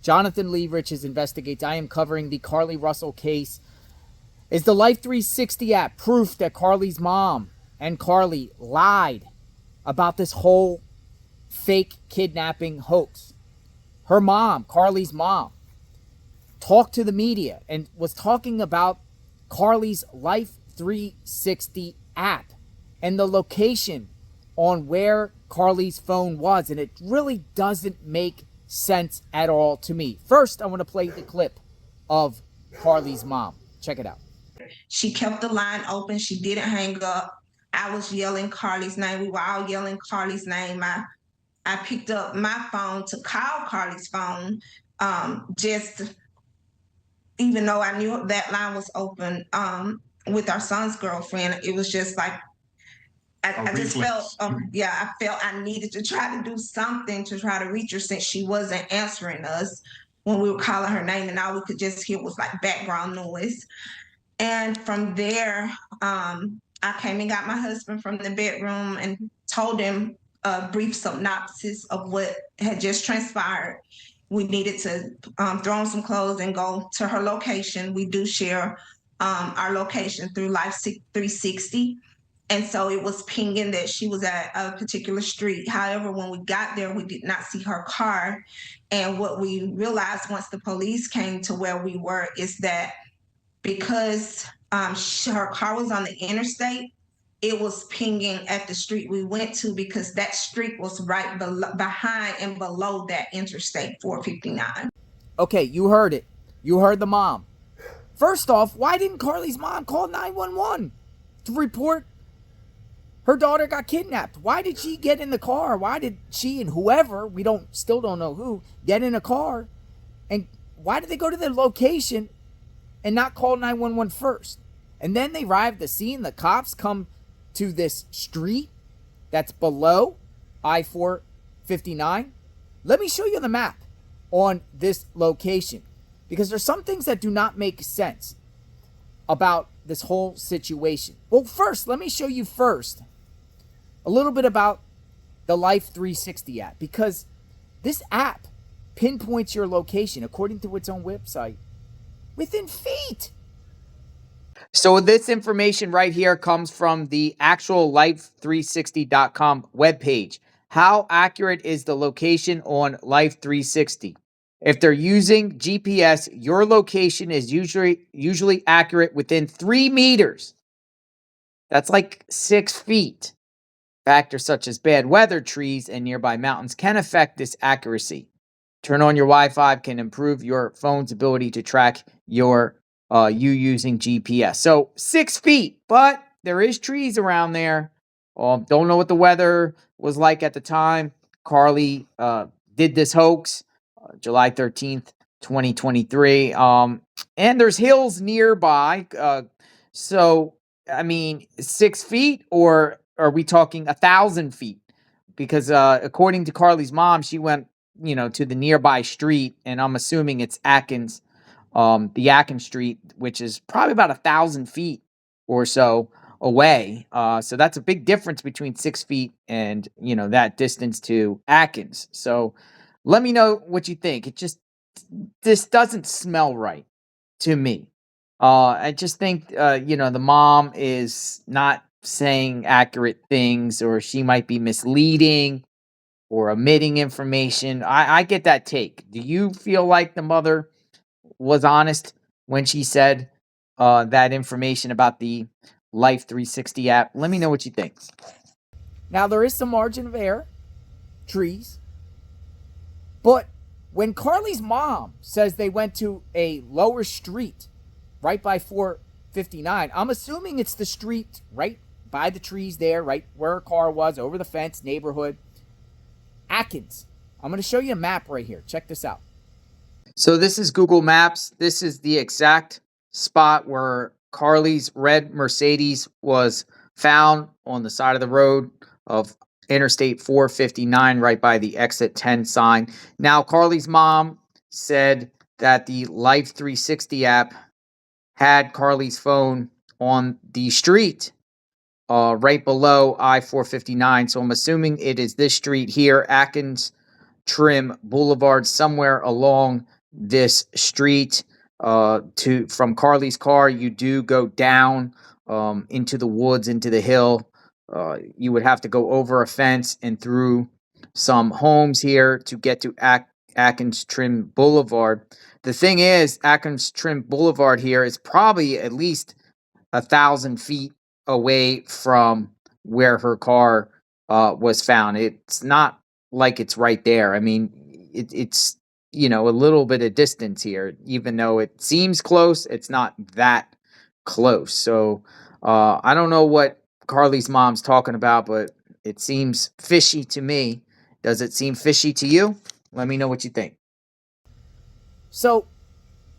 Jonathan Lee Riches Investigates. I am covering the Carlee Russell case. Is the Life360 app proof that Carlee's mom and Carlee lied about this whole fake kidnapping hoax? Her mom, Carlee's mom, talked to the media and was talking about Carlee's Life360 app and the location on where Carlee's phone was, and it really doesn't make sense at all to me. First, I want to play the clip of Carlee's mom. Check it out. She kept the line open. She didn't hang up. I was yelling Carlee's name. We were all yelling Carlee's name. I picked up my phone to call Carlee's phone, just even though I knew that line was open with our son's girlfriend. It was just like, I just felt, I felt I needed to try to do something to try to reach her since she wasn't answering us when we were calling her name, and all we could just hear was like background noise. And from there, I came and got my husband from the bedroom and told him a brief synopsis of what had just transpired. We needed to throw on some clothes and go to her location. We do share our location through Life360. And so it was pinging that she was at a particular street. However, when we got there, we did not see her car. And what we realized once the police came to where we were is that because her car was on the interstate, it was pinging at the street we went to because that street was right behind and below that interstate 459. Okay, you heard it. You heard the mom. First off, why didn't Carlee's mom call 911 to report her daughter got kidnapped? Why did she get in the car? Why did she and whoever, still don't know who, get in a car? And why did they go to the location and not call 911 first? And then they arrive at the scene. The cops come to this street that's below I-459. Let me show you the map on this location, because there's some things that do not make sense about this whole situation. Well, first, let me show you a little bit about the Life360 app, because this app pinpoints your location, according to its own website, within feet. So this information right here comes from the actual life360.com webpage. How accurate is the location on Life360? If they're using GPS, your location is usually accurate within 3 meters. That's like 6 feet. Factors such as bad weather, trees, and nearby mountains can affect this accuracy. Turn on your Wi-Fi can improve your phone's ability to track you using GPS. So 6 feet, but there is trees around there. Don't know what the weather was like at the time Carlee did this hoax, July 13th, 2023. And there's hills nearby. So, I mean, 6 feet, or are we talking 1,000 feet? Because according to Carlee's mom, she went, to the nearby street, and I'm assuming it's Atkins, the Atkins Street, which is probably about 1,000 feet or so away. So that's a big difference between 6 feet and, that distance to Atkins. So let me know what you think. This doesn't smell right to me. I just think, the mom is not saying accurate things, or she might be misleading or omitting information. I get that take. Do you feel like the mother was honest when she said that information about the Life360 app? Let me know what you think. Now, there is some margin of error, trees, but when Carlee's mom says they went to a lower street right by 459, I'm assuming it's the street right by the trees there, right where her car was, over the fence, neighborhood. Atkins. I'm going to show you a map right here. Check this out. So this is Google Maps. This is the exact spot where Carlee's red Mercedes was found, on the side of the road of Interstate 459, right by the exit 10 sign. Now, Carlee's mom said that the Life360 app had Carlee's phone on the street right below I-459. So I'm assuming it is this street here, Atkins Trim Boulevard, somewhere along this street to from Carlee's car. You do go down into the woods, into the hill. You would have to go over a fence and through some homes here to get to Atkins Trim Boulevard. The thing is, Atkins Trim Boulevard here is probably at least 1,000 feet away from where her car was found. It's not like it's right there. I mean, it's a little bit of distance here. Even though it seems close, it's not that close. So I don't know what Carlee's mom's talking about, but it seems fishy to me. Does it seem fishy to you? Let me know what you think. So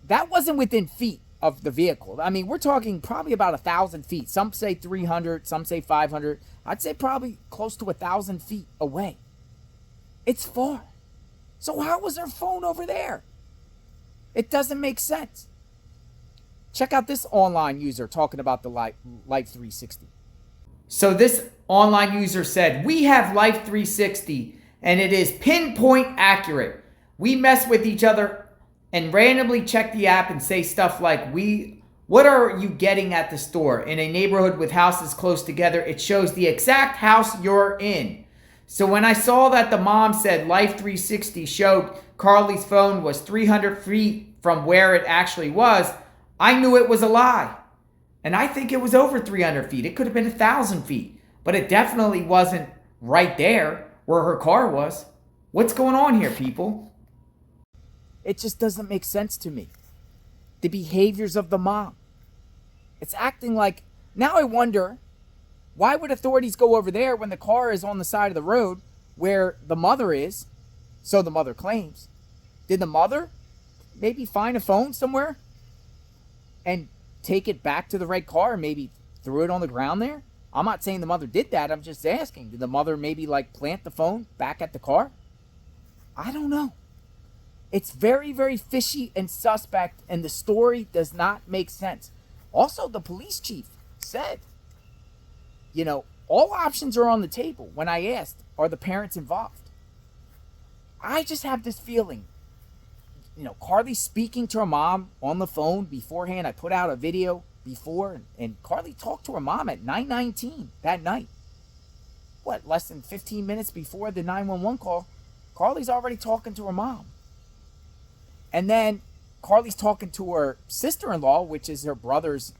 that wasn't within feet of the vehicle. I mean, we're talking probably about 1,000 feet. Some say 300, some say 500. I'd say probably close to 1,000 feet away. It's far. So how was her phone over there? It doesn't make sense. Check out this online user talking about the LIFE360. So this online user said, "We have LIFE360 and it is pinpoint accurate. We mess with each other and randomly check the app and say stuff like, what are you getting at the store? In a neighborhood with houses close together, it shows the exact house you're in. So when I saw that the mom said Life360 showed Carlee's phone was 300 feet from where it actually was, I knew it was a lie. And I think it was over 300 feet. It could have been 1,000 feet. But it definitely wasn't right there where her car was. What's going on here, people?" It just doesn't make sense to me. The behaviors of the mom. It's acting like, now I wonder, why would authorities go over there when the car is on the side of the road where the mother is? So the mother claims. Did the mother maybe find a phone somewhere and take it back to the right car and maybe threw it on the ground there? I'm not saying the mother did that. I'm just asking. Did the mother maybe plant the phone back at the car? I don't know. It's very, very fishy and suspect, and the story does not make sense. Also, the police chief said, all options are on the table. When I asked, are the parents involved? I just have this feeling, Carlee speaking to her mom on the phone beforehand. I put out a video before, and Carlee talked to her mom at 9:19 that night. Less than 15 minutes before the 911 call, Carlee's already talking to her mom. And then Carlee's talking to her sister-in-law, which is her brother's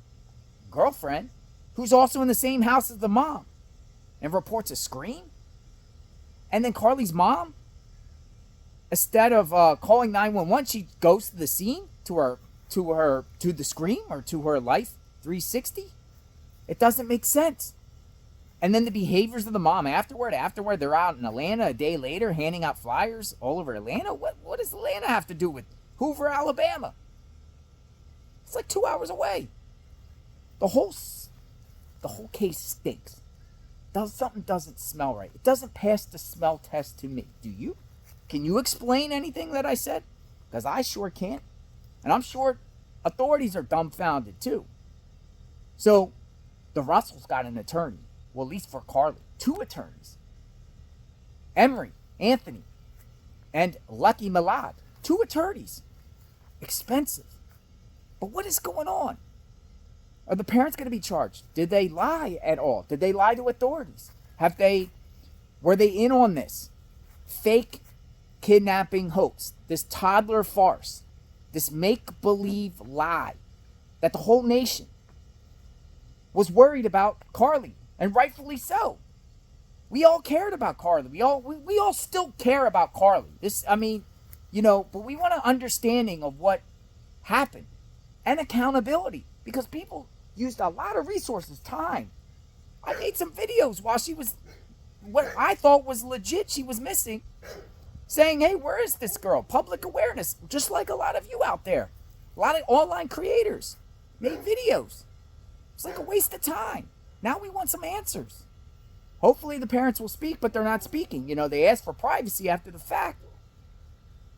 girlfriend, who's also in the same house as the mom, and reports a scream. And then Carlee's mom, instead of calling 911, she goes to the scene to the scream or to her Life360. It doesn't make sense. And then the behaviors of the mom afterward, they're out in Atlanta a day later handing out flyers all over Atlanta. What does Atlanta have to do with Hoover, Alabama? It's like 2 hours away. The whole case stinks. Something doesn't smell right. It doesn't pass the smell test to me. Do you? Can you explain anything that I said? Because I sure can't. And I'm sure authorities are dumbfounded too. So the Russells got an attorney. Well, at least for Carlee, 2 attorneys. Emory, Anthony, and Lucky Milad. 2 attorneys. Expensive. But what is going on? Are the parents going to be charged? Did they lie at all? Did they lie to authorities? Were they in on this fake kidnapping hoax, this toddler farce, this make-believe lie that the whole nation was worried about Carlee, and rightfully so. We all cared about Carlee. We all still care about Carlee. But we want an understanding of what happened and accountability, because people used a lot of resources, time. I made some videos while she was, what I thought was legit, she was missing, saying, hey, where is this girl? Public awareness, just like a lot of you out there. A lot of online creators made videos. It's like a waste of time. Now we want some answers. Hopefully the parents will speak, but they're not speaking. They asked for privacy after the fact.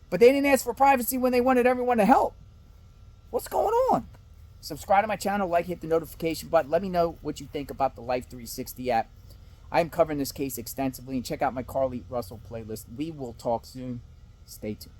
But they didn't ask for privacy when they wanted everyone to help. What's going on? Subscribe to my channel, hit the notification button. Let me know what you think about the Life360 app. I am covering this case extensively, and check out my Carlee Russell playlist. We will talk soon. Stay tuned.